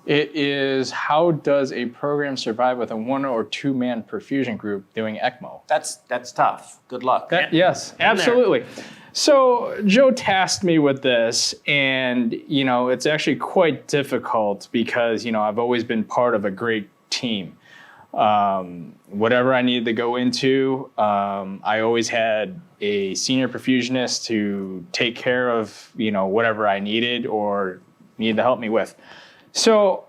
It is, how does a program survive with a 1 or 2 man perfusion group doing ECMO? That's tough. Good luck. Yes, absolutely. So Joe tasked me with this, and it's actually quite difficult because I've always been part of a great team. Whatever I needed to go into, I always had a senior perfusionist to take care of whatever I needed or needed to help me with. So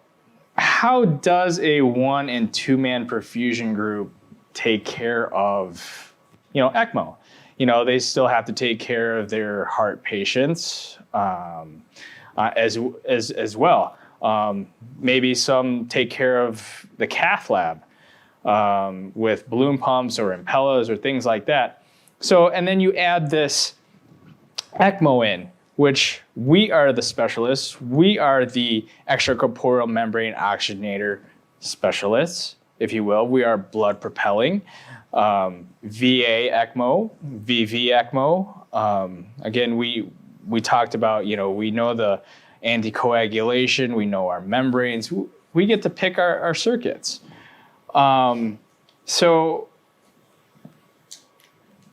how does a 1 and 2 man perfusion group take care of ECMO? They still have to take care of their heart patients as well. Maybe some take care of the cath lab with balloon pumps or Impellas or things like that. So, and then you add this ECMO in, which we are the specialists. We are the extracorporeal membrane oxygenator specialists, if you will. We are blood propelling. VA ECMO, VV ECMO. Again, we talked about, we know the anticoagulation, we know our membranes. We get to pick our circuits. So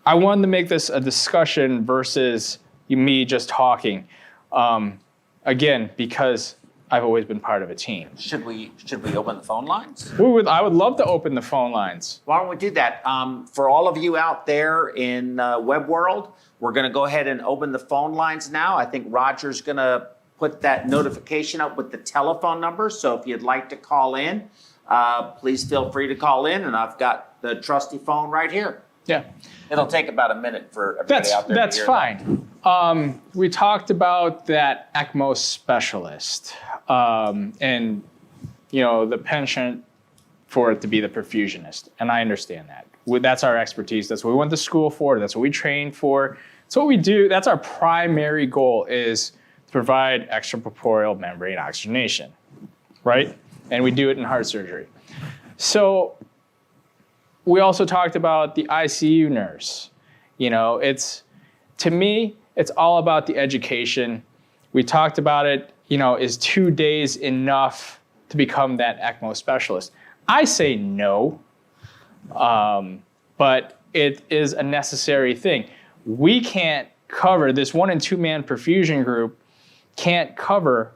I wanted to make this a discussion versus me just talking. Again, because I've always been part of a team. Should we open the phone lines? I would love to open the phone lines. Why don't we do that? For all of you out there in web world, we're going to go ahead and open the phone lines now. I think Roger's going to put that notification up with the telephone number. So if you'd like to call in, please feel free to call in. And I've got the trusty phone right here. Yeah. It'll take about a minute for everybody out there to That's hear fine. We talked about that ECMO specialist and, the penchant for it to be the perfusionist. And I understand that. That's our expertise. That's what we went to school for. That's what we train for. That's what we do. That's our primary goal, is to provide extracorporeal membrane oxygenation, right? And we do it in heart surgery. So we also talked about the ICU nurse. To me, it's all about the education. We talked about it, is 2 days enough to become that ECMO specialist? I say no, but it is a necessary thing. We can't cover, this 1 and 2 man perfusion group can't cover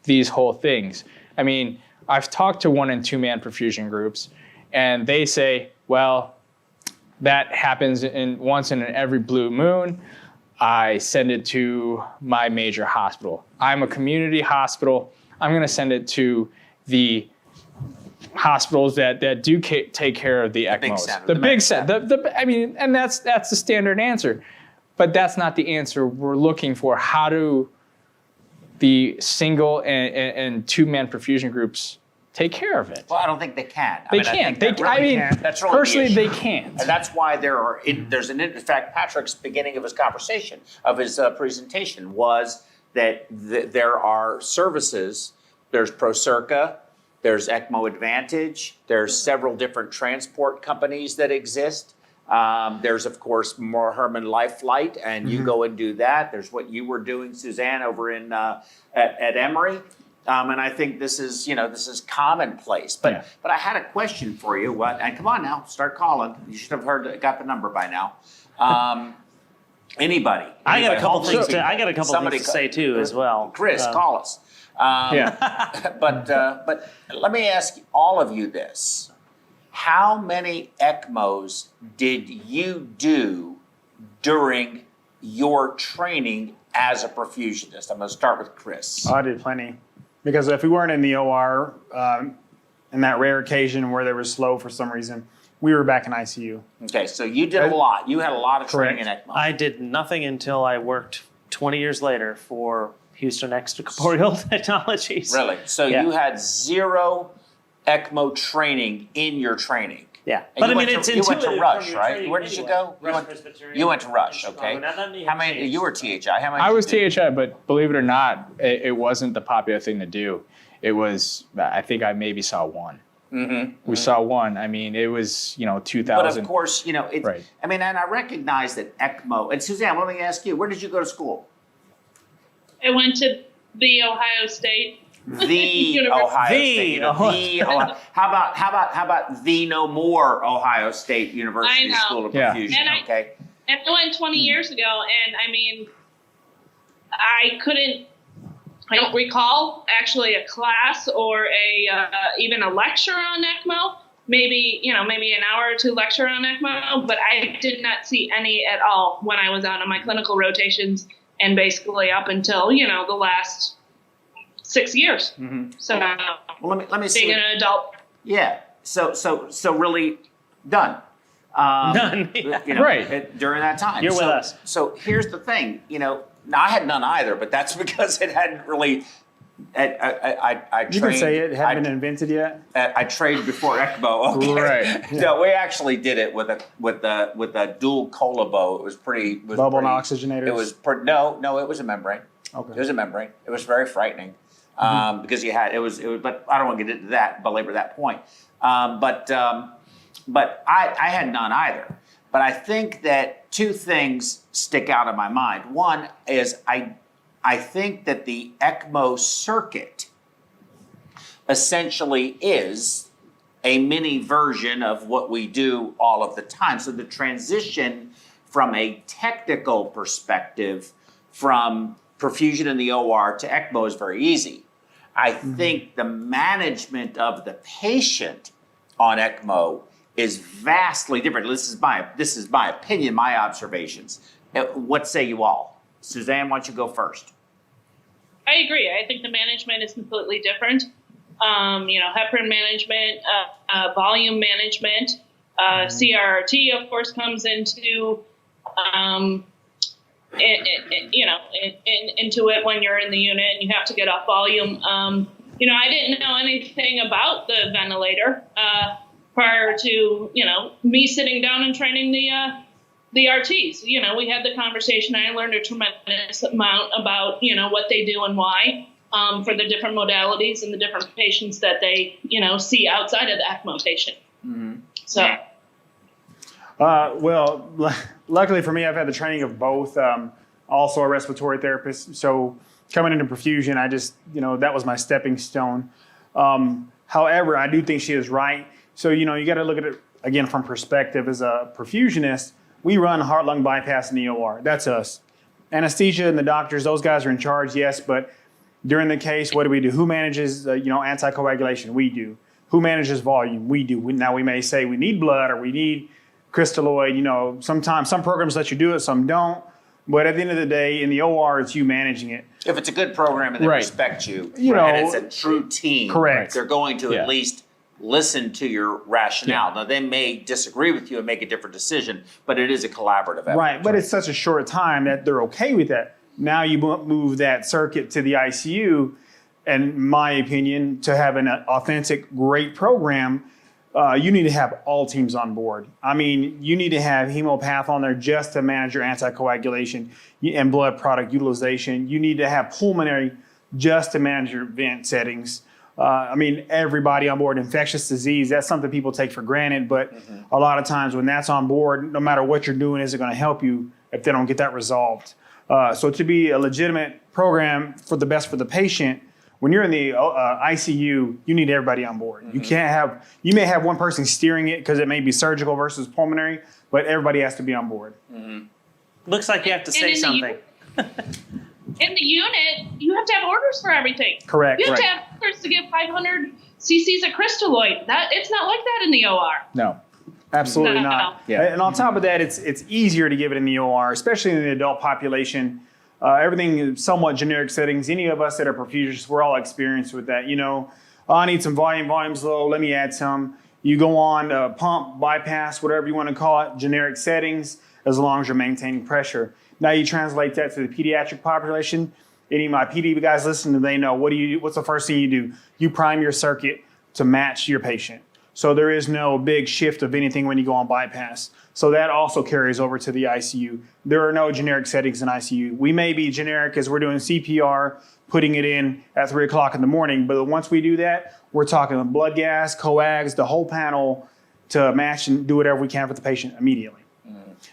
these whole things. I mean, I've talked to 1 and 2 man perfusion groups, and they say, well, that happens once in every blue moon. I send it to my major hospital. I'm a community hospital. I'm going to send it to the hospitals that do take care of the ECMOs. The big center. And that's the standard answer. But that's not the answer we're looking for. How do the single and 2 man perfusion groups take care of it? Well, I don't think they can. They can't. That's really personally, they can't. And that's why there's an, in fact, Patrick's beginning of his conversation, of his presentation, was that there are services. There's ProCirca, there's ECMO Advantage, there's several different transport companies that exist. There's, of course, more Herman Life Flight, and you go and do that. There's what you were doing, Suzanne, over in at Emory. And I think this is commonplace. But I had a question for you. And come on now, start calling. You should have got the number by now. Anybody? I got a couple things to say too as well. Chris, call us. But let me ask all of you this: how many ECMOs did you do during your training as a perfusionist? I'm going to start with Chris. I did plenty. Because if we weren't in the OR, in that rare occasion where they were slow for some reason, we were back in ICU. Okay, so you did a lot. You had a lot of training in ECMO. I did nothing until I worked 20 years later for Houston Extracorporeal Technologies. Really? So you had 0 ECMO training in your training. Yeah, but you went to Rush, right? Where did you go? You went to Rush, okay. How many? You were THI. How many? I was THI, but believe it or not, it wasn't the popular thing to do. It was. I think I maybe saw 1. We saw 1. I mean, it was 2000. But of course, right. I mean, and I recognize that ECMO. And Suzanne, let me ask you: where did you go to school? I went to The Ohio State. the Ohio State. How about the no more Ohio State University School of Perfusion? Okay. And I went 20 years ago, and I mean, I don't recall actually a class or even a lecture on ECMO. Maybe an hour or two lecture on ECMO, but I did not see any at all when I was out on my clinical rotations, and basically up until the last 6 years. Mm-hmm. So well, let me see. Being an adult. Yeah. So really done. None. Right. During that time. You're with us. So here's the thing. Now I had none either, but that's because it hadn't really. I trained. You can say it hadn't been invented yet. I trained before ECMO. Okay. Right. No, we actually did it with a dual colabo. It was pretty. Bubble and oxygenators. It was no. It was a membrane. Okay. It was a membrane. It was very frightening because it was. But I don't want to get into that. Belabor that point. But I had none either. But I think that two things stick out in my mind. One is I think that the ECMO circuit essentially is a mini version of what we do all of the time. So the transition from a technical perspective from perfusion in the OR to ECMO is very easy. I think the management of the patient on ECMO is vastly different. This is my opinion, my observations. What say you all? Suzanne, why don't you go first? I agree. I think the management is completely different. Heparin management, volume management, CRRT, of course, comes into into it when you're in the unit and you have to get off volume. I didn't know anything about the ventilator prior to me sitting down and training the RTs. We had the conversation. I learned a tremendous amount about what they do and why for the different modalities and the different patients that they see outside of the ECMO patient. Mm-hmm. So. Well, luckily for me, I've had the training of both. Also a respiratory therapist. So coming into perfusion, I just, that was my stepping stone. However, I do think she is right. So, you got to look at it, again, from perspective. As a perfusionist, we run heart-lung bypass in the OR. That's us. Anesthesia and the doctors, those guys are in charge, yes, but during the case, what do we do? Who manages, anticoagulation? We do. Who manages volume? We do. Now, we may say we need blood or we need crystalloid. Sometimes some programs let you do it, some don't. But at the end of the day, in the OR, it's you managing it. If it's a good program and they respect you, and it's a true team, correct. They're going to at least listen to your rationale. Now, they may disagree with you and make a different decision, but it is a collaborative effort. Right, but it's such a short time that they're okay with that. Now you move that circuit to the ICU, and in my opinion, to have an authentic, great program, you need to have all teams on board. I mean, you need to have hemopath on there just to manage your anticoagulation and blood product utilization. You need to have pulmonary just to manage your vent settings. Everybody on board. Infectious disease, that's something people take for granted, but a lot of times when that's on board, no matter what you're doing, is it going to help you if they don't get that resolved? So to be a legitimate program for the best for the patient, when you're in the ICU, you need everybody on board. You may have one person steering it because it may be surgical versus pulmonary, but everybody has to be on board. Looks like you have to say something. In the unit, you have to have orders for everything. Correct. You have to have orders to give 500 cc's of crystalloid. It's not like that in the OR. No, absolutely not. Yeah. And on top of that, it's easier to give it in the OR, especially in the adult population. Everything is somewhat generic settings. Any of us that are perfusionists, we're all experienced with that. I need some volume's low, let me add some. You go on pump, bypass, whatever you want to call it, generic settings, as long as you're maintaining pressure. Now you translate that to the pediatric population. Any of my PD guys listening, they know what's the first thing you do? You prime your circuit to match your patient. So there is no big shift of anything when you go on bypass. So that also carries over to the ICU. There are no generic settings in ICU. We may be generic as we're doing CPR, putting it in at 3 o'clock in the morning, but once we do that, we're talking blood gas, coags, the whole panel to match and do whatever we can for the patient immediately.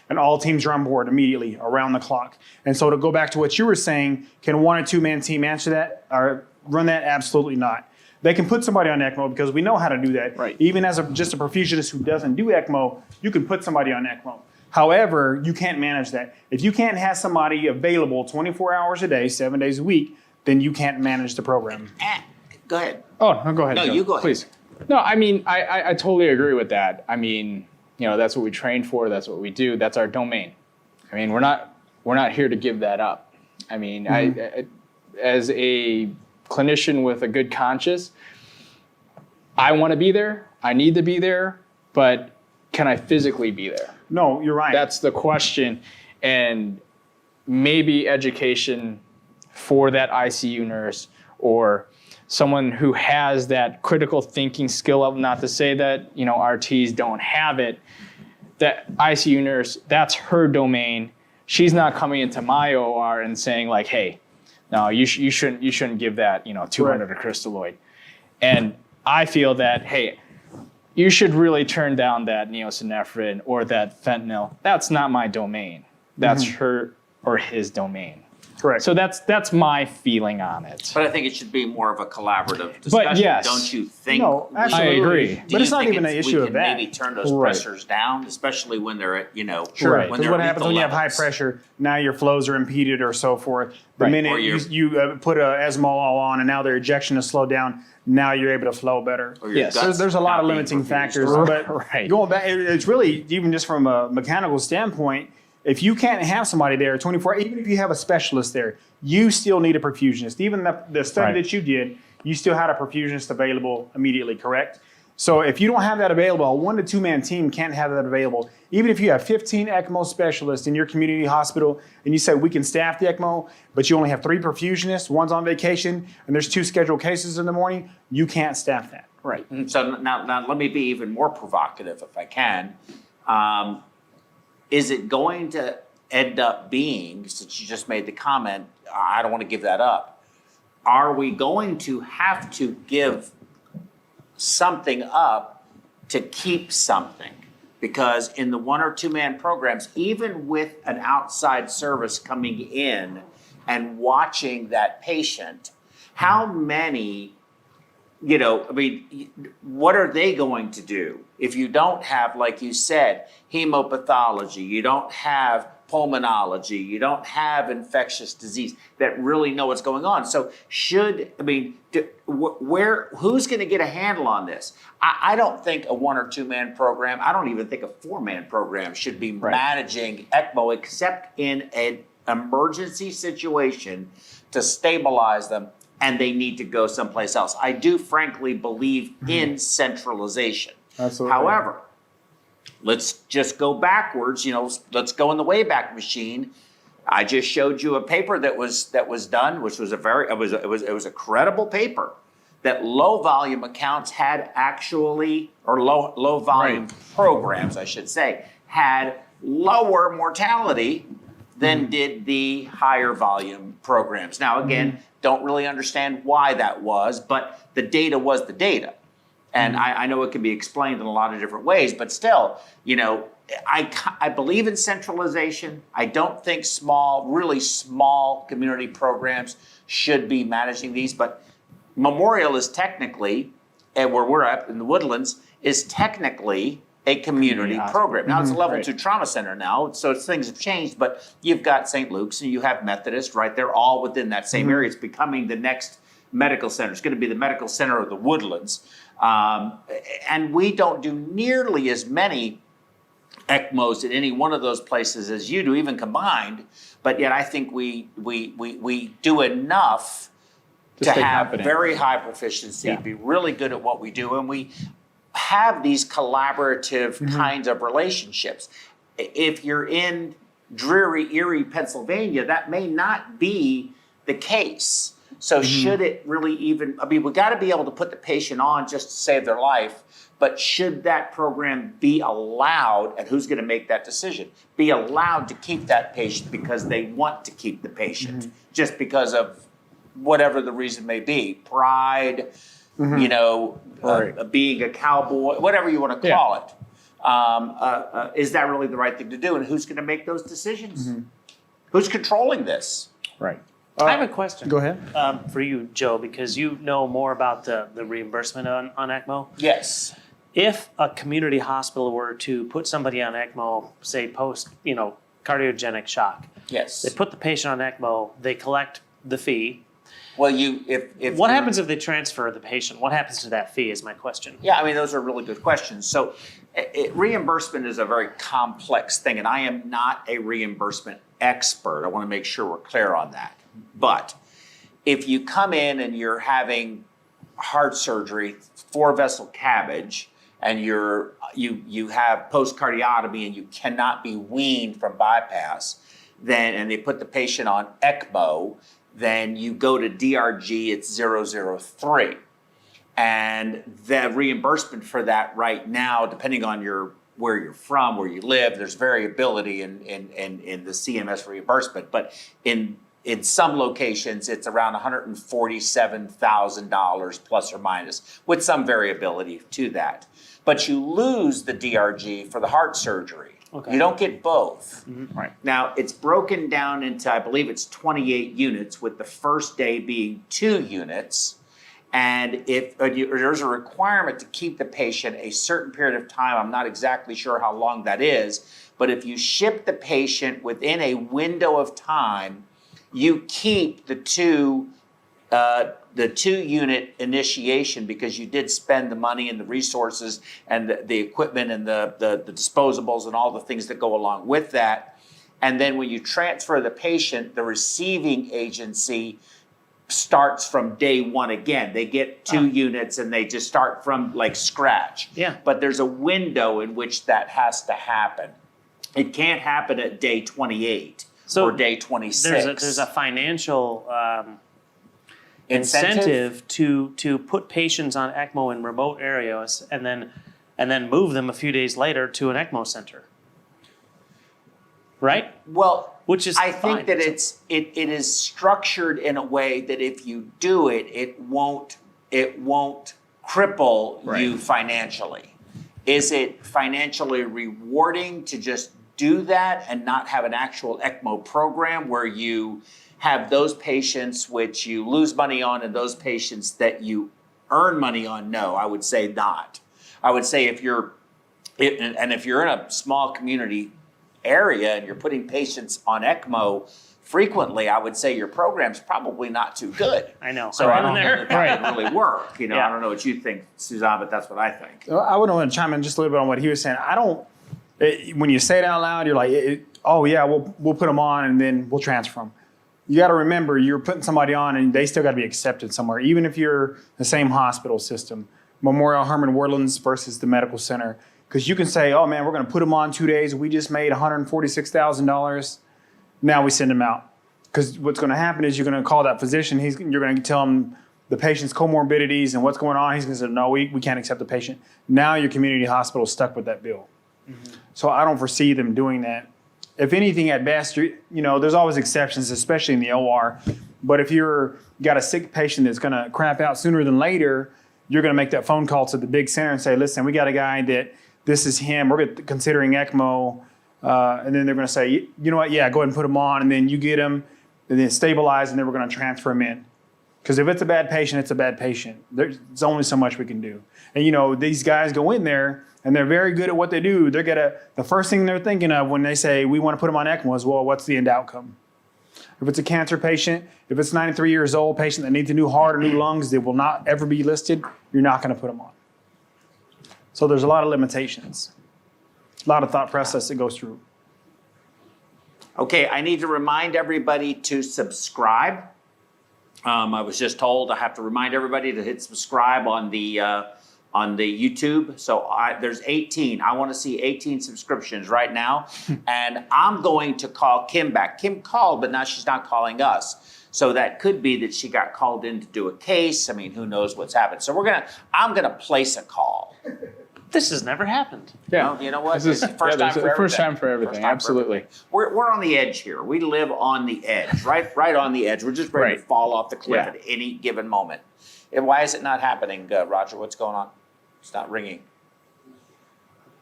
And all teams are on board immediately around the clock. And so to go back to what you were saying, can one or two man team answer that? Or run that? Absolutely not. They can put somebody on ECMO because we know how to do that. Right. Even as just a perfusionist who doesn't do ECMO, you can put somebody on ECMO. However, you can't manage that. If you can't have somebody available 24 hours a day, 7 days a week, then you can't manage the program. Go ahead. Oh, no, go ahead. No, Joe. you go ahead. Please. No, I mean, I totally agree with that. I mean, that's what we train for. That's what we do. That's our domain. I mean, we're not here to give that up. I mean, I as a clinician with a good conscience, I want to be there. I need to be there, but can I physically be there? No, you're right. That's the question. And maybe education for that ICU nurse or someone who has that critical thinking skill level, not to say that, RTs don't have it, that ICU nurse, that's her domain. She's not coming into my OR and saying like, hey, no, you shouldn't give that, 200 of crystalloid. And I feel that, hey, you should really turn down that neosynephrine or that fentanyl. That's not my domain. That's her or his domain. Correct. So that's my feeling on it. But I think it should be more of a collaborative discussion. But yes. Don't you think? No, absolutely. I agree. Do But it's you not think even an issue we of can that. maybe turn those Right. pressures down, especially when they're at, Sure. Right. when Because they're what at happens lethal when you have high levels. pressure? Now your flows are impeded or so forth. The Right. minute Or you you're- put a esmolol on and now their ejection is slowed down, now you're able to flow better. Or your Yes. guts There's a lot not of being limiting perfused. factors, but Right. going back, it's really even just from a mechanical standpoint. If you can't have somebody there 24, even if you have a specialist there, you still need a perfusionist. Even the study Right. that you did, you still had a perfusionist available immediately, correct? So if you don't have that available, a 1 to 2 man team can't have that available. Even if you have 15 ECMO specialists in your community hospital and you say we can staff the ECMO, but you only have 3 perfusionists, one's on vacation, and there's 2 scheduled cases in the morning, you can't staff that. Right. So now let me be even more provocative if I can. Is it going to end up being, since you just made the comment, I don't want to give that up, are we going to have to give something up to keep something? Because in the 1 or 2 man programs, even with an outside service coming in and watching that patient, how many, what are they going to do if you don't have, like you said, hemopathology, you don't have pulmonology, you don't have infectious disease that really know what's going on? So who's going to get a handle on this? I don't think a 1 or 2 man program, I don't even think a 4 man program should be managing ECMO except in an emergency situation to stabilize them and they need to go someplace else. I do frankly believe in centralization. Absolutely. However, let's just go backwards. Let's go in the Wayback Machine. I just showed you a paper that was done, which was it was a credible paper that low volume accounts had actually, or low volume programs, I should say, had lower mortality than did the higher volume programs. Now, again, don't really understand why that was, but the data was the data. And I know it can be explained in a lot of different ways, but still, I believe in centralization. I don't think really small community programs should be managing these, but Memorial is technically, and where we're at in the Woodlands, is technically a community program. Now it's a level 2 trauma center now, so things have changed, but you've got St. Luke's and you have Methodist, right? They're all within that same area. It's becoming the next medical center. It's going to be the medical center of the Woodlands. And we don't do nearly as many ECMOs at any one of those places as you do, even combined, but yet I think we do enough to have very high proficiency, be really good at what we do, and we have these collaborative kinds of relationships. If you're in dreary, Erie, Pennsylvania, that may not be the case. So should it really even, we got to be able to put the patient on just to save their life, but should that program be allowed, and who's going to make that decision, be allowed to keep that patient because they want to keep the patient, just because of whatever the reason may be, pride, being a cowboy, whatever you want to call it. Is that really the right thing to do? And who's going to make those decisions? Who's controlling this? Right. I have a question. Go ahead. For you, Joe, because you know more about the reimbursement on ECMO. Yes. If a community hospital were to put somebody on ECMO, say post, cardiogenic shock, Yes. they put the patient on ECMO, they collect the fee. Well, if What you're- happens if they transfer the patient? What happens to that fee is my question. Yeah, I mean, those are really good questions. So reimbursement is a very complex thing, and I am not a reimbursement expert. I want to make sure we're clear on that. But if you come in and you're having heart surgery, 4-vessel CABG, and you have post-cardiotomy and you cannot be weaned from bypass, and they put the patient on ECMO, then you go to DRG, it's 003. And the reimbursement for that right now, depending on where you're from, where you live, there's variability in the CMS reimbursement. But in some locations, it's around $147,000 plus or minus, with some variability to that. But you lose the DRG for the heart surgery. Okay. You don't get both. Right. Now, it's broken down into, I believe it's 28 units, with the first day being 2 units. And if there's a requirement to keep the patient a certain period of time, I'm not exactly sure how long that is, but if you ship the patient within a window of time, you keep the 2-unit initiation, because you did spend the money and the resources and the equipment and the disposables and all the things that go along with that. And then when you transfer the patient, the receiving agency starts from day one again. They get 2 units and they just start from like scratch. Yeah. But there's a window in which that has to happen. It can't happen at day 28 or day 26. There's a financial incentive to put patients on ECMO in remote areas and then move them a few days later to an ECMO center. Right? Well, Which is I fine. think that it is structured in a way that if you do it, it won't cripple you financially. Is it financially rewarding to just do that and not have an actual ECMO program where you have those patients which you lose money on and those patients that you earn money on? No, I would say not. I would say if you're in a small community area and you're putting patients on ECMO frequently, I would say your program's probably not too good. I know. So I don't there. know if that would really work. I Yeah. don't know what you think, Suzanne, but that's what I think. I would want to chime in just a little bit on what he was saying. When you say it out loud, you're like, oh yeah, we'll put them on and then we'll transfer them. You got to remember, you're putting somebody on and they still got to be accepted somewhere, even if you're the same hospital system, Memorial Herman Woodlands versus the medical center. Because you can say, oh man, we're going to put them on 2 days. We just made $146,000. Now we send them out. Because what's going to happen is you're going to call that physician. You're going to tell him the patient's comorbidities and what's going on. He's going to say, no, we can't accept the patient. Now your community hospital is stuck with that bill. Mm-hmm. So I don't foresee them doing that. If anything, at best, there's always exceptions, especially in the OR. But if you got a sick patient that's going to crap out sooner than later, you're going to make that phone call to the big center and say, listen, we got a guy that this is him. We're considering ECMO. And then they're going to say, you know what? Yeah, go ahead and put him on. And then you get him and then stabilize, and then we're going to transfer him in. Because if it's a bad patient, it's a bad patient. There's only so much we can do. And, these guys go in there, and they're very good at what they do. The first thing they're thinking of when they say, we want to put them on ECMO is, well, what's the end outcome? If it's a cancer patient, if it's a 93 years old patient that needs a new heart or new lungs that will not ever be listed, you're not going to put them on. So there's a lot of limitations, a lot of thought process that goes through. Okay, I need to remind everybody to subscribe. I was just told I have to remind everybody to hit subscribe on the YouTube. So there's 18. I want to see 18 subscriptions right now. And I'm going to call Kim back. Kim called, but now she's not calling us. So that could be that she got called in to do a case. I mean, who knows what's happened. So I'm going to place a call. This has never happened. Yeah. Well, you know what? This is First time for everything. First time for everything. First time for Absolutely. everything. We're on the edge here. We live on the edge, right on the edge. We're just ready to Right. fall off the cliff Yeah. at any given moment. And why is it not happening, Roger? What's going on? It's not ringing.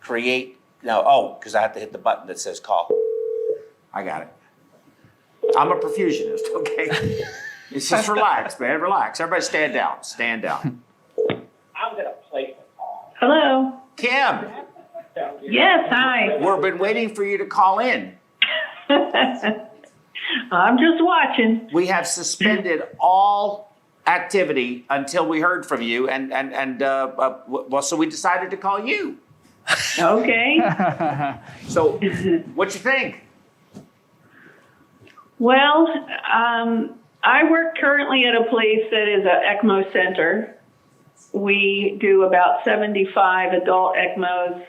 Because I have to hit the button that says call. I got it. I'm a perfusionist, okay? Just relax, man, relax. Everybody stand down, stand down. I'm going to place the call. Hello. Kim, Yes, hi. we've been waiting for you to call in. I'm just watching. We have suspended all activity until we heard from you, so we decided to call you. Okay. So, what you think? Well, I work currently at a place that is an ECMO center. We do about 75 adult ECMOs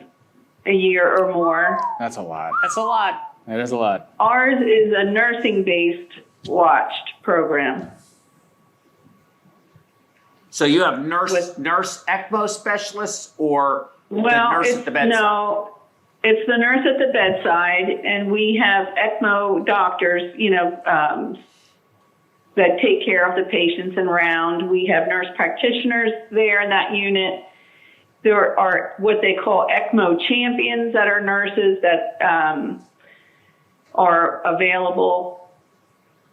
a year or more. That's a lot. That's a lot. That is a lot. Ours is a nursing-based watched program. So you have nurse ECMO specialists, or the Well, nurse at the bedside? no, it's the nurse at the bedside, and we have ECMO doctors, that take care of the patients and round. We have nurse practitioners there in that unit. There are what they call ECMO champions that are nurses that are available.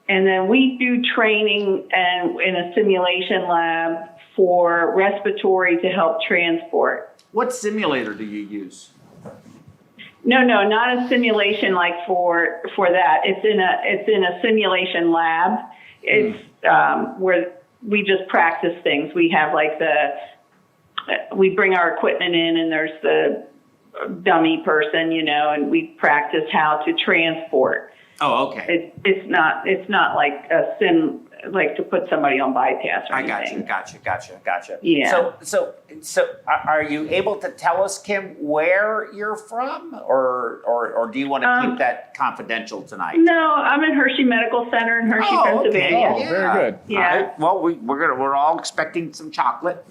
And then we do training and in a simulation lab for respiratory to help transport. What simulator do you use? No, not a simulation like for that. It's in a simulation lab. It's where we just practice things. We have we bring our equipment in, and there's the dummy person, and we practice how to transport. Oh, okay. It's not like a sim, like to put somebody on bypass or anything. Gotcha. Yeah. So are you able to tell us, Kim, where you're from, or do you want to keep that confidential tonight? No, I'm at Hershey Medical Center in Hershey, Pennsylvania. Oh, very good. Yeah. All right. Well, we're all expecting some chocolate.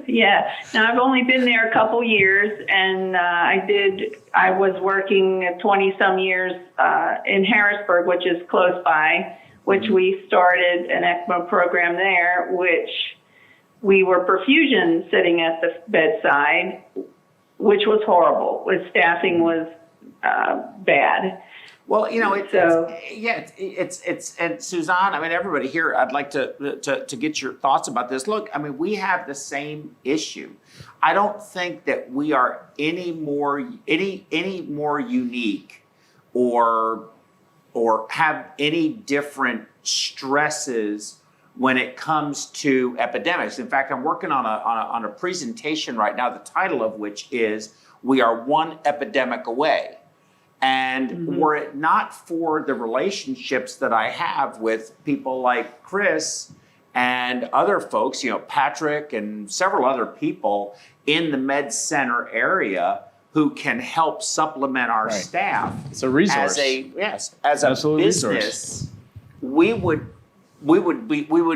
Yeah. Now I've only been there a couple years, and I was working 20 some years in Harrisburg, which is close by, which we started an ECMO program there, which we were perfusion sitting at the bedside, which was horrible. The staffing was bad. Well, it's and Suzanne, I mean, everybody here, I'd like to get your thoughts about this. Look, I mean, we have the same issue. I don't think that we are any more unique or have any different stresses when it comes to epidemics. In fact, I'm working on a presentation right now, the title of which is "We Are One Epidemic Away." And were it not for the relationships that I have with people like Chris and other folks, Patrick and several other people in the med center area who can help supplement our staff. It's a resource. As a Absolute business, we would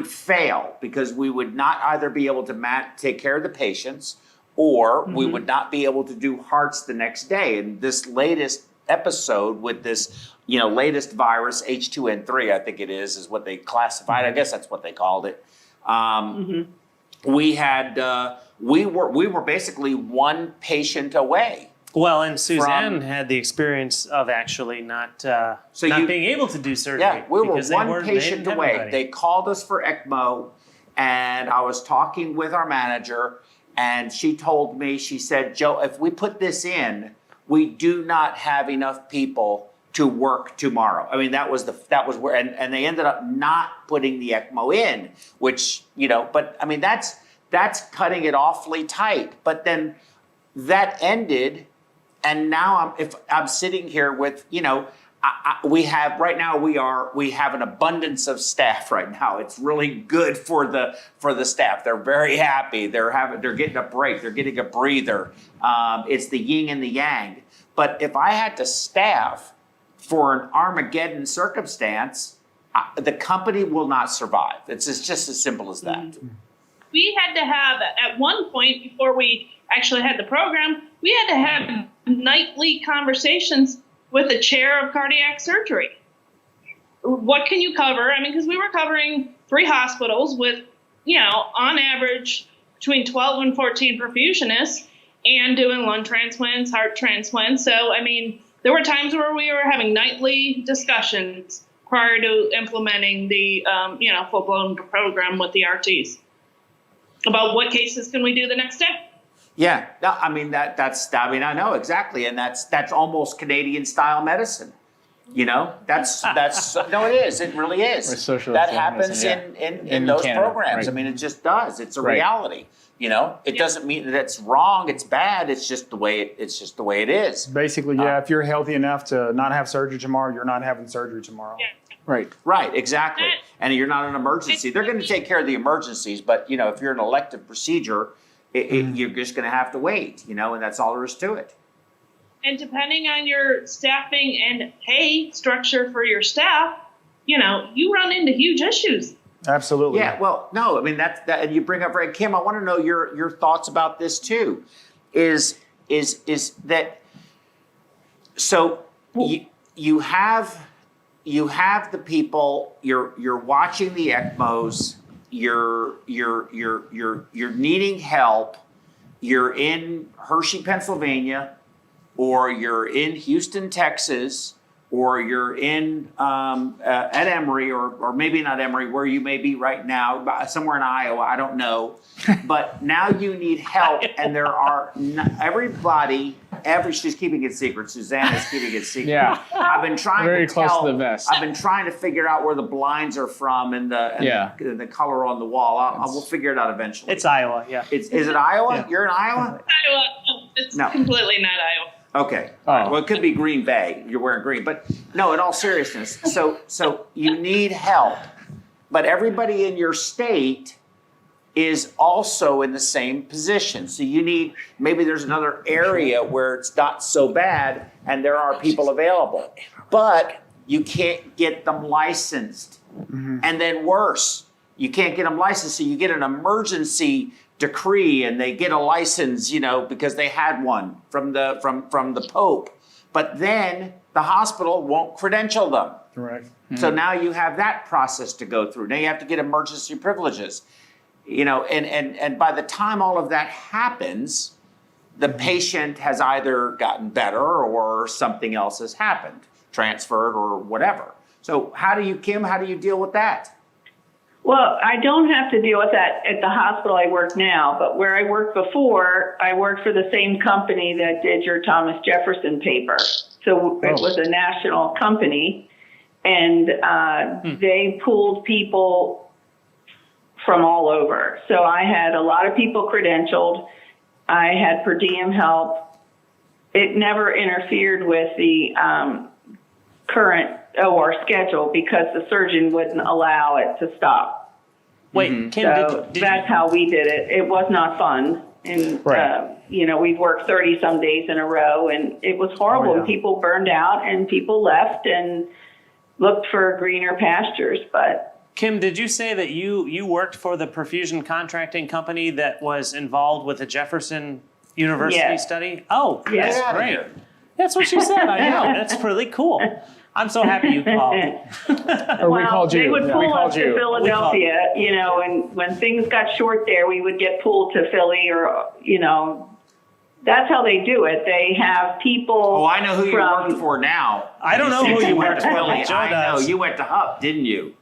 fail because we would not either be able to take care of the patients, or we would not be able to do hearts the next day. And this latest episode with this, latest virus, H2N3, I think it is what they classified. I guess that's what they called it. We were basically one patient away. Well, and Suzanne had the experience of actually not being able to do surgery. Yeah, we were because one patient away. everybody. They called us for ECMO, and I was talking with our manager, and she told me, she said, "Joe, if we put this in, we do not have enough people to work tomorrow." I mean, that was where, and they ended up not putting the ECMO in, which, but I mean, that's cutting it awfully tight. But then that ended, and now I'm sitting here with, we have an abundance of staff right now. It's really good for the staff. They're very happy. They're getting a break. They're getting a breather. It's the yin and the yang. But if I had to staff for an Armageddon circumstance, the company will not survive. It's just as simple as that. We had to have, at one point before we actually had the program, we had to have nightly conversations with the chair of cardiac surgery. What can you cover? I mean, because we were covering 3 hospitals with, on average between 12 and 14 perfusionists and doing lung transplants, heart transplants. So, I mean, there were times where we were having nightly discussions prior to implementing the, full-blown program with the RTs about what cases can we do the next day. Yeah, no, I mean I know exactly, and that's almost Canadian style medicine. You know, that's no, it is. It really is. Or social that medicine, happens yeah. in those Canada, programs. right. I mean, it just does. It's a Right. reality. You know, it doesn't mean that it's wrong. It's bad. It's just the way it is. Basically, yeah, if you're healthy enough to not have surgery tomorrow, you're not having surgery tomorrow. Yeah. Right. Right, exactly. And you're not an emergency. They're going to take care of the emergencies, but you know, if you're an elective procedure, you're just going to have to wait. You know, and that's all there is to it. And depending on your staffing and pay structure for your staff, you run into huge issues. Absolutely. Yeah, well, no, I mean that, and you bring up right, Kim. I want to know your thoughts about this too. Is that so? You have the people. You're watching the ECMOs. You're needing help. You're in Hershey, Pennsylvania, or you're in Houston, Texas, or you're in at Emory, or maybe not Emory, where you may be right now, somewhere in Iowa, I don't know. But now you need help, and there are she's keeping it secret. Suzanne is keeping it secret. Yeah. I've been trying Very to close tell. to the vest. I've been trying to figure out where the blinds are from and the color on the wall. We'll figure it out eventually. It's Iowa, yeah. Is it Iowa? Yeah. You're in Iowa? Iowa, no, it's No. completely not Iowa. Okay. Oh. Well, it could be Green Bay. You're wearing green, but no. In all seriousness, so you need help, but everybody in your state is also in the same position. So you need, maybe there's another area where it's not so bad and there are people available, but you can't get them licensed. Mm-hmm. And then worse, you can't get them licensed, so you get an emergency decree and they get a license, because they had one from the Pope. But then the hospital won't credential them. Correct. So now you have that process to go through. Now you have to get emergency privileges. And by the time all of that happens, the patient has either gotten better or something else has happened, transferred or whatever. So Kim, how do you deal with that? Well, I don't have to deal with that at the hospital I work now, but where I worked before, I worked for the same company that did your Thomas Jefferson paper. So it was a national company, and they pulled people from all over. So I had a lot of people credentialed. I had per diem help. It never interfered with the current OR schedule because the surgeon wouldn't allow it to stop. Wait, Kim, So did that's how we did it. It was not fun. And, Right. we've worked 30 some days in a row and it was horrible. Oh, yeah. And people burned out and people left and looked for greener pastures. But Kim, did you say that you worked for the perfusion contracting company that was involved with the Jefferson University Yes. study? Oh, Yes. that's great. That's what she said. I know. That's really cool. I'm so happy you called. Or we called you. They would Yeah, we pull called us you. to Philadelphia, and when things got short there, we would get pulled to Philly or, that's how they do it. They have people. Oh, I know who you from, worked for now. I don't know who you worked for. Philly. Joe I know. does. You went to HUP, didn't you?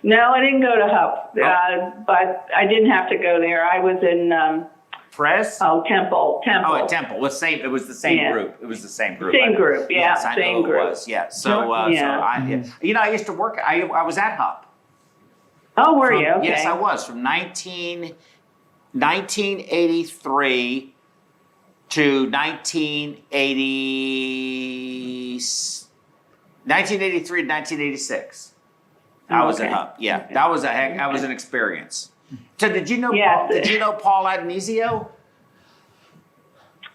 No, I didn't go to HUP, but I didn't have to go there. I was in Press? Temple. Oh, at Temple. It was the same Yeah. group. It was the same group. Same group, yeah, Yes, I same know group. It was. Yeah. So, Yeah. I used to work. I was at HUP. Oh, were you? Okay. Yes, I was from 1983 to 1983 to 1986. I was at Okay. HUP. Yeah, Okay. that was an experience. So did you know? Yes. Paul, did you know Paul Adonisio?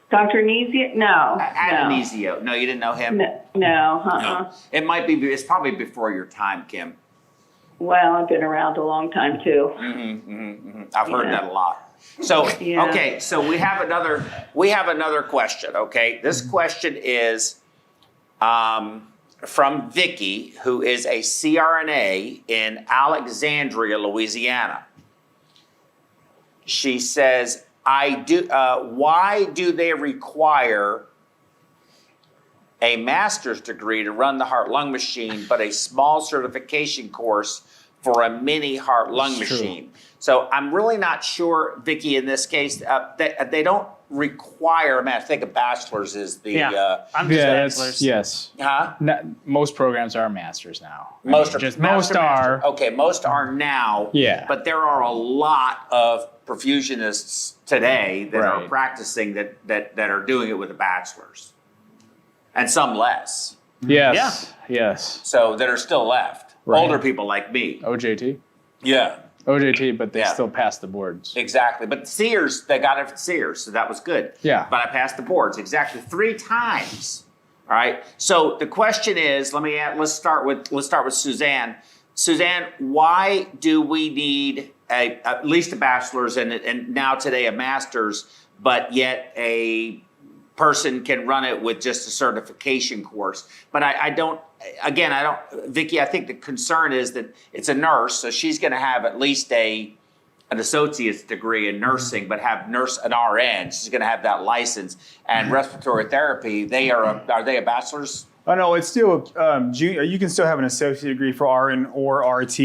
Dr. Nesia? No. Adonisio. No, you didn't know him. No. No. It might be. It's probably before your time, Kim. Well, I've been around a long time too. I've heard that a lot. So Yeah. okay, so we have another question. Okay, this question is from Vicky, who is a CRNA in Alexandria, Louisiana. She says, why do they require a master's degree to run the heart-lung machine, but a small certification course for a mini heart-lung machine. So I'm really not sure, Vicki, in this case, they don't require a master. I think a bachelor's is the... I'm just bachelor's. Yes. Huh? Most programs are masters now. Most are. Okay, most are now. Yeah. But there are a lot of perfusionists today that are Right. practicing that are doing it with a bachelor's. And some less. Yes. Yes. So that are still left. Right. Older people like me. OJT. Yeah. OJT, but they Yeah. still pass the boards. Exactly. But Sears, they got it from Sears, so that was good. Yeah. But I passed the boards exactly 3 times. All right. So the question is, let's start with Suzanne. Suzanne, why do we need at least a bachelor's and now today a master's, but yet a person can run it with just a certification course? But I don't, Vicki, I think the concern is that it's a nurse, so she's going to have at least an associate's degree in nursing, but have an RN. She's going to have that license. And respiratory therapy, are they a bachelor's? Oh no, it's still you can still have an associate degree for RN or RT.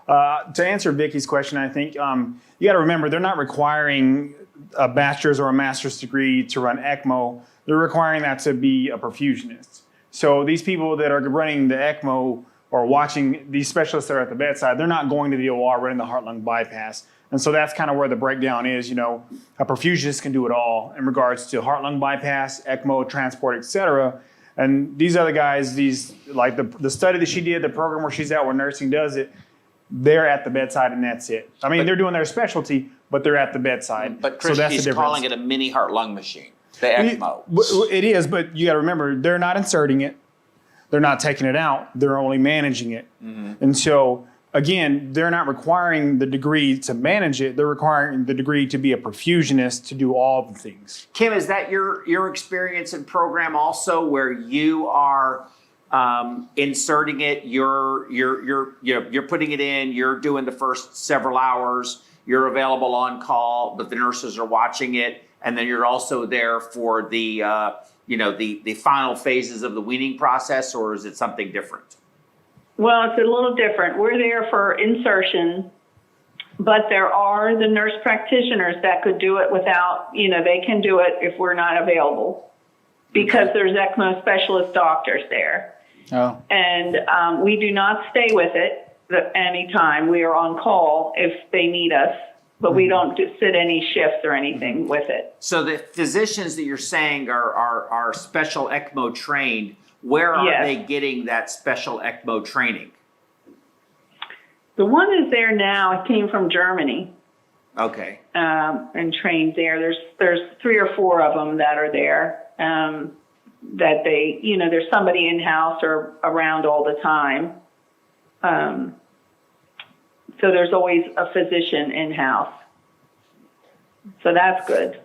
To answer Vicky's question, I think you got to remember they're not requiring a bachelor's or a master's degree to run ECMO. They're requiring that to be a perfusionist. So these people that are running the ECMO or watching these specialists that are at the bedside, they're not going to the OR running the heart-lung bypass. And so that's kind of where the breakdown is. You know, a perfusionist can do it all in regards to heart-lung bypass, ECMO, transport, etc. And these other guys, like the study that she did, the program where she's at where nursing does it, they're at the bedside and that's it. I mean, they're doing their specialty, but they're at the bedside. But Chris, so that's she's the difference. calling it a mini heart-lung machine, the ECMO. It is, but you got to remember, they're not inserting it. They're not taking it out. They're only managing it. Mm-hmm. And so, again, they're not requiring the degree to manage it. They're requiring the degree to be a perfusionist to do all the things. Kim, is that your experience in program also, where you are inserting it? You're putting it in. You're doing the first several hours. You're available on call, but the nurses are watching it, and then you're also there for the final phases of the weaning process, or is it something different? Well, it's a little different. We're there for insertion, but there are the nurse practitioners that could do it without, they can do it if we're not available because there's ECMO specialist doctors there. Oh. And we do not stay with it anytime. We are on call if they need us, but we don't sit any shifts or anything with it. So the physicians that you're saying are special ECMO trained, where are they getting that special ECMO training? The one is there now. It came from Germany. Okay. And trained there. There's 3 or 4 of them that are there. That they, there's somebody in house or around all the time. So there's always a physician in house. So that's good.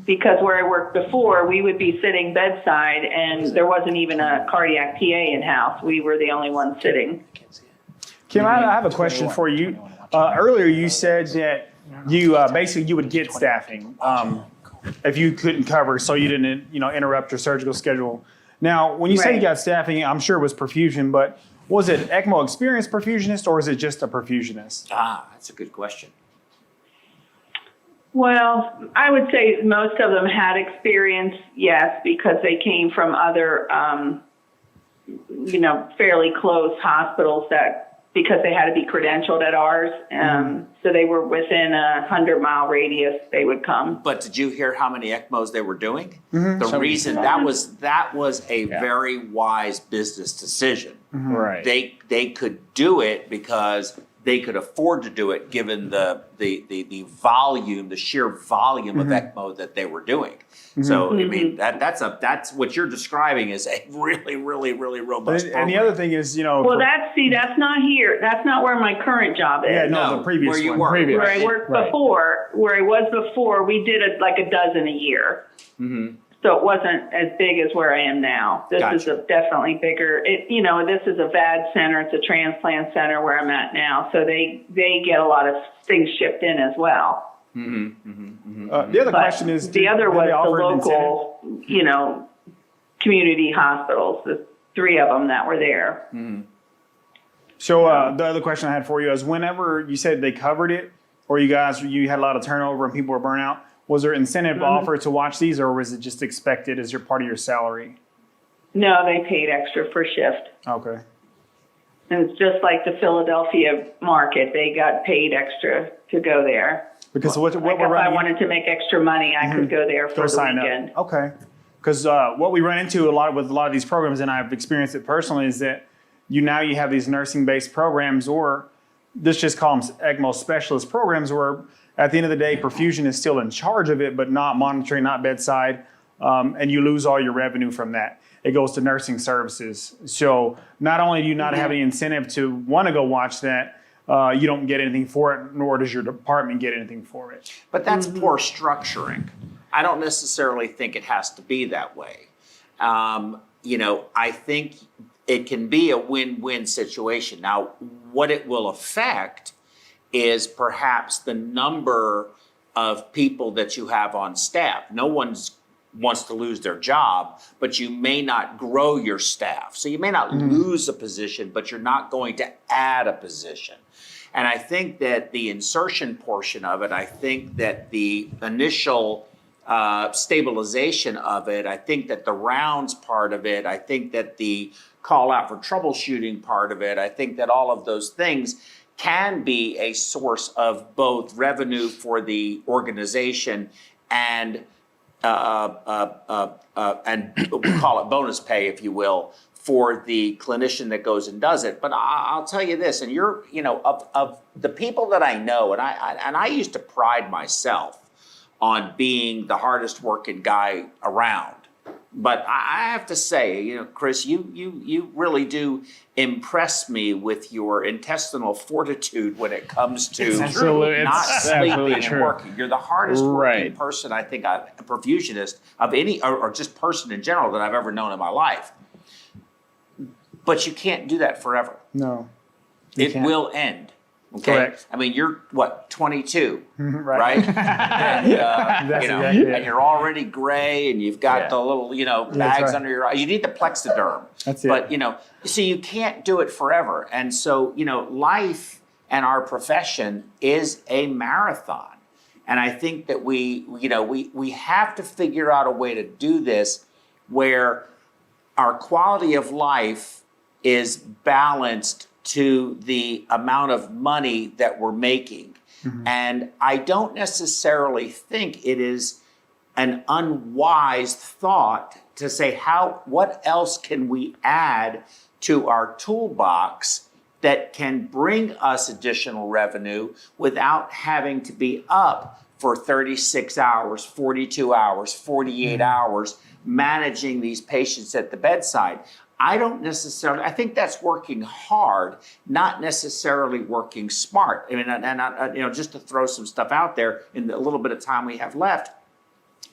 Because where I worked before, we would be sitting bedside and there wasn't even a cardiac PA in house. We were the only ones sitting. Kim, I have a question for you. Earlier you said that you basically you would get staffing if you couldn't cover, so you didn't interrupt your surgical schedule. Now, when you say you got staffing, I'm sure it was perfusion, but was it ECMO experienced perfusionist or is it just a perfusionist? That's a good question. Well, I would say most of them had experience, yes, because they came from other, fairly close hospitals because they had to be credentialed at ours. So they were within a 100-mile radius, they would come. But did you hear how many ECMOs they were doing? Mm-hmm. The reason that was a very wise business decision. Mm-hmm. Right. They could do it because they could afford to do it given the volume, the sheer volume of ECMO that they were doing. Mm-hmm. So I mean that's what you're describing is a really, really, really robust program. And the other thing is, well, that's not here. That's not where my current job is. Yeah, no, the previous where you one. were. Where I worked before, where I was before, we did like a dozen a year. Mm-hmm. So it wasn't as big as where I am now. This is definitely bigger. This is a VAD center. It's a transplant center where I'm at now. So they get a lot of things shipped in as well. Mm-hmm, the other question is, the other was the local, community hospitals, the 3 of them that were there. So the other question I had for you is, whenever you said they covered it, or you had a lot of turnover and people were burnt out, was there incentive offered to watch these, or was it just expected as your part of your salary? No, they paid extra for shift. Okay. And it's just like the Philadelphia market. They got paid extra to go there. Because what Like we're if I running, wanted to make extra money, I could go there for the sign weekend. up. Okay. Because what we run into with a lot of these programs, and I've experienced it personally, is that you have these nursing-based programs, or let's just call them ECMO specialist programs, where at the end of the day, perfusion is still in charge of it, but not monitoring, not bedside, and you lose all your revenue from that. It goes to nursing services. So not only do you not have any incentive to want to go watch that, you don't get anything for it, nor does your department get anything for it. But that's poor structuring. I don't necessarily think it has to be that way. I think it can be a win-win situation. Now, what it will affect is perhaps the number of people that you have on staff. No one's wants to lose their job, but you may not grow your staff. So you may not lose a position, but you're not going to add a position. And I think that the insertion portion of it, I think that the initial stabilization of it, I think that the rounds part of it, I think that the call out for troubleshooting part of it, I think that all of those things can be a source of both revenue for the organization and we'll call it bonus pay, if you will, for the clinician that goes and does it. But I'll tell you this, and of the people that I know, and I used to pride myself on being the hardest working guy around. But I have to say, Chris, you really do impress me with your intestinal fortitude when it comes to not sleeping and working. You're the hardest working person, I think, a perfusionist of any, or just person in general that I've ever known in my life. But you can't do that forever. No. It will end. Okay. Correct. I mean, you're 22, Right. And, and you're already gray, and you've got the little, bags under your eyes. You need the Plexiderm. That's it. But so you can't do it forever. And so life and our profession is a marathon. And I think that we have to figure out a way to do this where our quality of life is balanced to the amount of money that we're making. And I don't necessarily think it is an unwise thought to say, what else can we add to our toolbox that can bring us additional revenue without having to be up for 36 hours, 42 hours, 48 hours, managing these patients at the bedside. I think that's working hard, not necessarily working smart. I mean, and just to throw some stuff out there in the little bit of time we have left,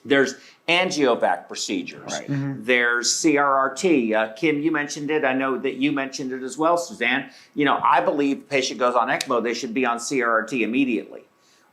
there's angiovac procedures. Right. There's CRRT. Kim, you mentioned it. I know that you mentioned it as well, Suzanne. I believe the patient goes on ECMO, they should be on CRRT immediately.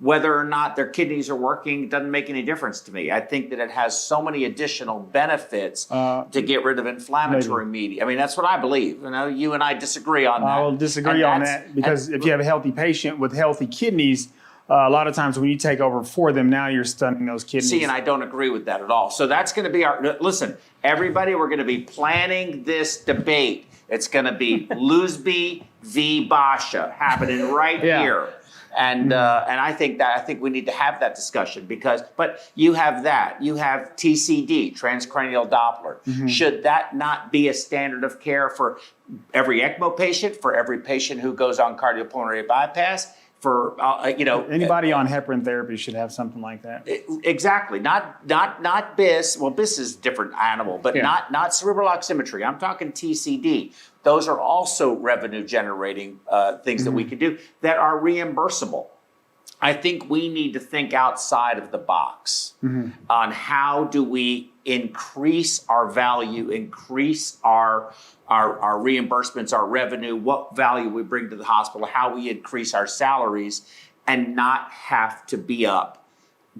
Whether or not their kidneys are working doesn't make any difference to me. I think that it has so many additional benefits to get rid of inflammatory media. I mean, that's what I believe. You and I disagree on that. I will disagree on that because if you have a healthy patient with healthy kidneys, a lot of times when you take over for them, now you're stunning those kidneys. See, and I don't agree with that at all. So that's going to be listen, everybody, we're going to be planning this debate. It's going to be Loosby v. Basha happening right here. And I think we need to have that discussion but you have TCD, transcranial Doppler. Should that not be a standard of care for every ECMO patient, for every patient who goes on cardiopulmonary bypass, for anybody on heparin therapy should have something like that. Exactly. Not BIS. Well, BIS is a different animal, but not cerebral oximetry. I'm talking TCD. Those are also revenue generating things that we can do that are reimbursable. I think we need to think outside of the box on how do we increase our value, increase our reimbursements, our revenue, what value we bring to the hospital, how we increase our salaries, and not have to be up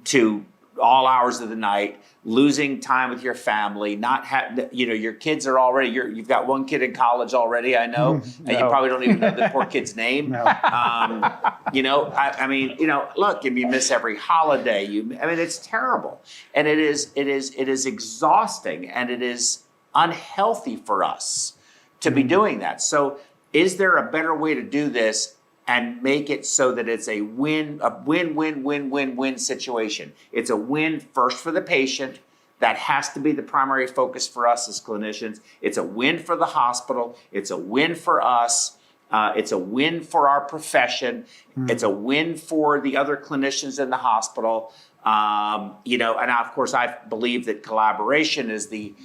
to all hours of the night, losing time with your family, not your kids are already, you've got one kid in college already, I know, and you probably don't even know the poor kid's name. No. I mean, look, if you miss every holiday, it's terrible. And it is exhausting, and it is unhealthy for us to be doing that. So is there a better way to do this and make it so that it's a win-win-win-win-win situation? It's a win first for the patient. That has to be the primary focus for us as clinicians. It's a win for the hospital. It's a win for us. It's a win for our profession. It's a win for the other clinicians in the hospital. And of course, I believe that collaboration is the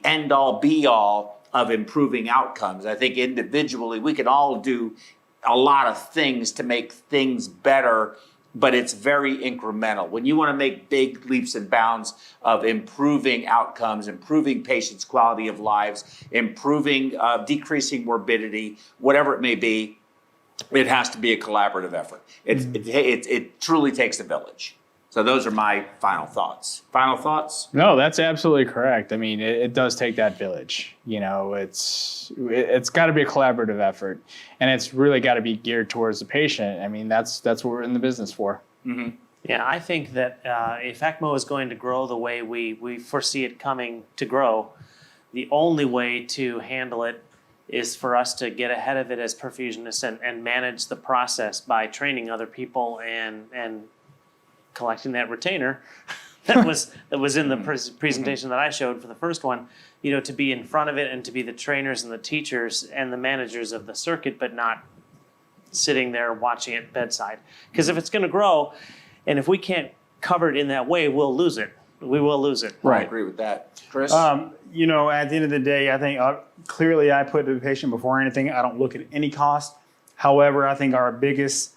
end-all, be-all of improving outcomes. I think individually we can all do a lot of things to make things better, but it's very incremental. When you want to make big leaps and bounds of improving outcomes, improving patients' quality of lives, decreasing morbidity, whatever it may be, it has to be a collaborative effort. It truly takes a village. So those are my final thoughts. Final thoughts? No, that's absolutely correct. I mean, it does take that village. It's got to be a collaborative effort, and it's really got to be geared towards the patient. I mean, that's what we're in the business for. Mm-hmm. Yeah, I think that if ECMO is going to grow the way we foresee it coming to grow, the only way to handle it is for us to get ahead of it as perfusionists and manage the process by training other people and collecting that retainer that was in the presentation that I showed for the first one, to be in front of it and to be the trainers and the teachers and the managers of the circuit, but not sitting there watching it bedside. Because if it's going to grow, and if we can't cover it in that way, we'll lose it. We will lose it. Right. I agree with that. Chris? At the end of the day, I think clearly I put the patient before anything. I don't look at any cost. However, I think our biggest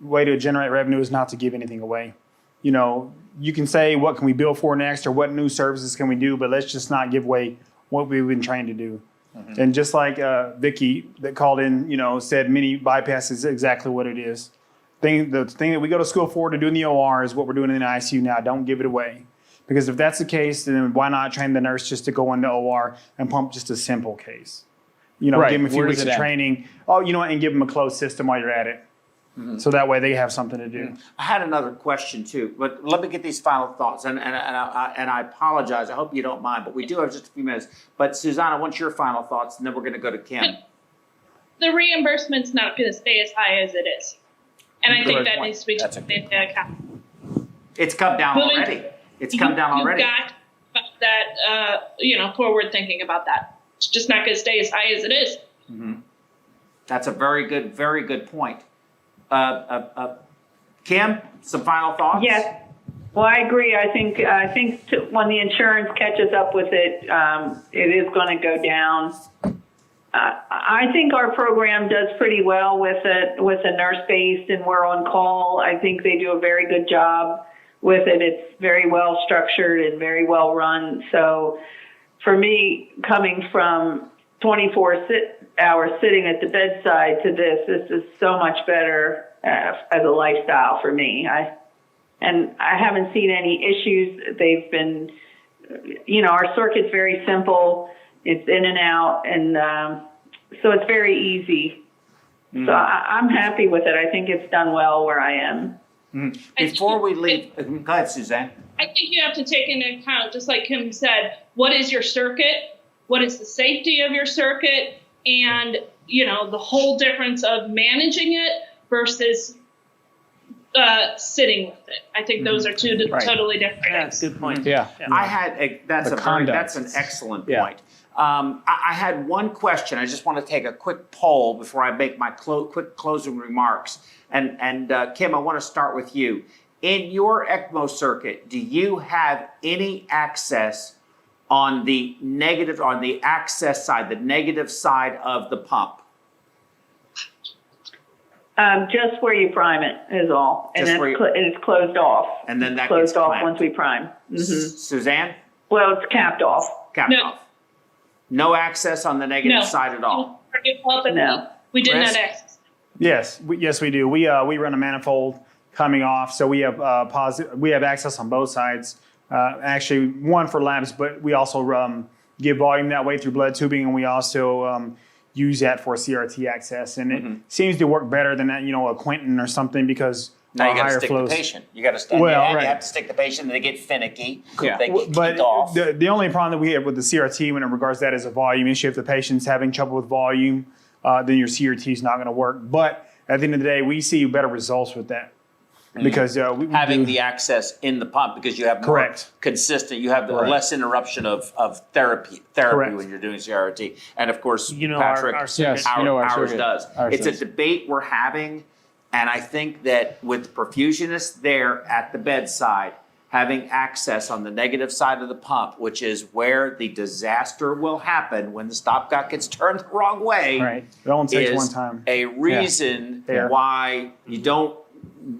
way to generate revenue is not to give anything away. You can say, what can we bill for next, or what new services can we do, but let's just not give away what we've been trained to do. Mm-hmm. And just like Vicky that called in, said mini bypass is exactly what it is. The thing that we go to school for to do in the OR is what we're doing in the ICU now. Don't give it away. Because if that's the case, then why not train the nurse just to go into OR and pump just a simple case? Right. Give them a few Where weeks does of it training. And give them a closed system while you're at it. Mm-hmm. So that way they have something to do. I had another question too, but let me get these final thoughts. And I apologize. I hope you don't mind, but we do have just a few minutes. But Susanna, what's your final thoughts? And then we're going to go to Kim. The reimbursement's not going to stay as high as it is. And I think that needs to be taken into account. It's come down already. It's come down already. You've got that, forward thinking about that. It's just not going to stay as high as it is. Mm-hmm. That's a very good point. Kim, some final thoughts? Yes. Well, I agree. I think when the insurance catches up with it, it is going to go down. I think our program does pretty well with a nurse based, and we're on call. I think they do a very good job with it. It's very well structured and very well run. So for me, coming from 24 hours sitting at the bedside to this is so much better as a lifestyle for me. I haven't seen any issues. They've been, our circuit's very simple. It's in and out, and so it's very easy. Mm. So I'm happy with it. I think it's done well where I am. Mm. Before we leave, go ahead, Suzanne. I think you have to take into account, just like Kim said, what is your circuit? What is the safety of your circuit? And, the whole difference of managing it versus sitting with it. I think those are two totally different things. That's a good point. Yeah. That's an excellent point. I had one question. I just want to take a quick poll before I make my quick closing remarks. And Kim, I want to start with you. In your ECMO circuit, do you have any access on the access side, the negative side of the pump? Just where you prime it is all, and it's closed off. And then that closed gets off clamped. once we prime. Mm-hmm. Suzanne? Well, it's capped off. Capped off. No access on the negative side at all. No, we did not access. Yes, we do. We run a manifold coming off. So we have we have access on both sides. Actually, one for labs, but we also give volume that way through blood tubing, and we also use that for CRT access. And it seems to work better than that, a Quentin or something, because Now you got to higher stick flows. the patient. You got to stand. Well, and right. you have to stick the patient, and they get finicky. Yeah. They get But kicked off. the only problem that we have with the CRT when it regards to that is a volume issue. If the patient's having trouble with volume, then your CRT is not going to work. But at the end of the day, we see better results with that. Because we Having do- the access in the pump, because you have more Correct. consistent, you have Correct. less interruption of therapy Correct. when you're doing CRT. And of course, You know, Patrick, our circuit- Yes, you know our ours circuit. does. Ours It's does. a debate we're having, and I think that with perfusionists there at the bedside, having access on the negative side of the pump, which is where the disaster will happen when the stopcock gets turned the wrong way, Right. It only takes is one time. a reason Fair. why you don't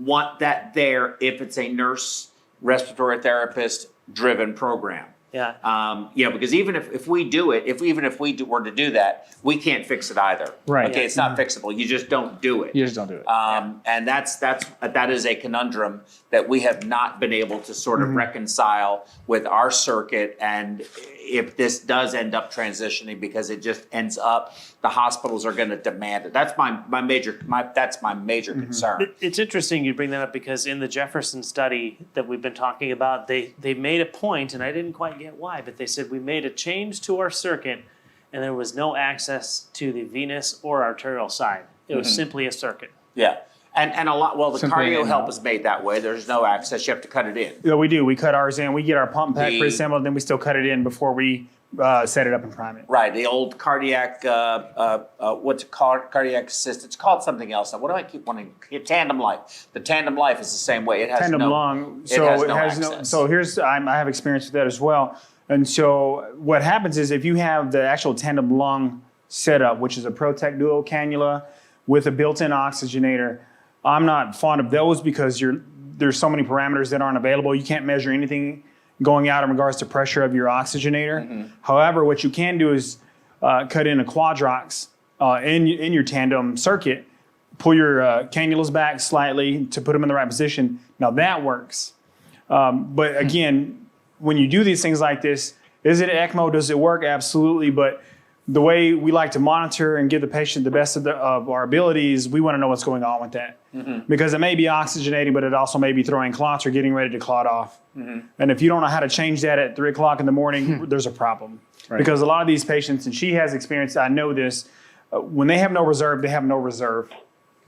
want that there if it's a nurse, respiratory therapist driven program. Yeah. Because even if we do it, if we were to do that, we can't fix it either. Right. Okay, it's not fixable. You just don't do it. You just don't do it. And that is a conundrum that we have not been able to sort of reconcile with our circuit. And if this does end up transitioning, because it just ends up, the hospitals are going to demand it. That's my major concern. It's interesting you bring that up, because in the Jefferson study that we've been talking about, they made a point, and I didn't quite get why, but they said we made a change to our circuit and there was no access to the venous or arterial side. It was simply a circuit. Yeah. And a lot, well, the Simply cardio in- help is made that way. There's no access. You have to cut it in. Yeah, we do. We cut ours in. We get our pump pack The- pre-assembled, then we still cut it in before we set it up and prime it. Right, the old cardiac, what's it called? Cardiac assist. It's called something else. Now, what do I keep wanting? Tandem Life. The Tandem Life is the same way. It has Tandem no lung. It So has it no has no. access. So here's I have experience with that as well. And so what happens is if you have the actual tandem lung setup, which is a Protect Duo cannula with a built-in oxygenator, I'm not fond of those because there's so many parameters that aren't available. You can't measure anything going out in regards to pressure of your oxygenator. However, what you can do is cut in a Quadrox in your tandem circuit, pull your cannulas back slightly to put them in the right position. Now that works. But again, when you do these things like this, is it ECMO? Does it work? Absolutely. But the way we like to monitor and give the patient the best of our abilities, we want to know what's going on with that. Because it may be oxygenating, but it also may be throwing clots or getting ready to clot off. And if you don't know how to change that at 3 o'clock in the morning, there's a problem. Right. Because a lot of these patients, and she has experience, I know this, when they have no reserve, they have no reserve,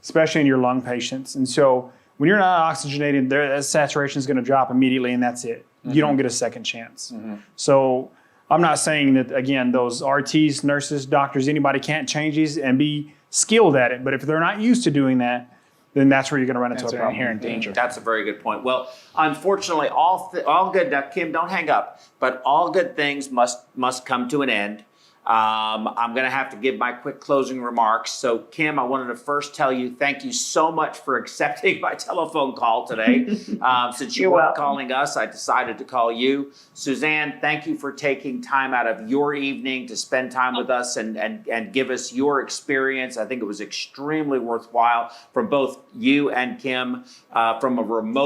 especially in your lung patients. And so when you're not oxygenated, that saturation is going to drop immediately, and that's it. You don't get a second chance. So I'm not saying that, again, those RTs, nurses, doctors, anybody can't change these and be skilled at it. But if they're not used to doing that, then that's where you're going to run into That's a an problem. inherent danger. That's a very good point. Well, unfortunately, all good. Now, Kim, don't hang up. But all good things must come to an end. I'm going to have to give my quick closing remarks. So, Kim, I wanted to first tell you thank you so much for accepting my telephone call today. Since you You're weren't welcome. calling us, I decided to call you. Suzanne, thank you for taking time out of your evening to spend time with us and give us your experience. I think it was extremely worthwhile from both you and Kim from a remote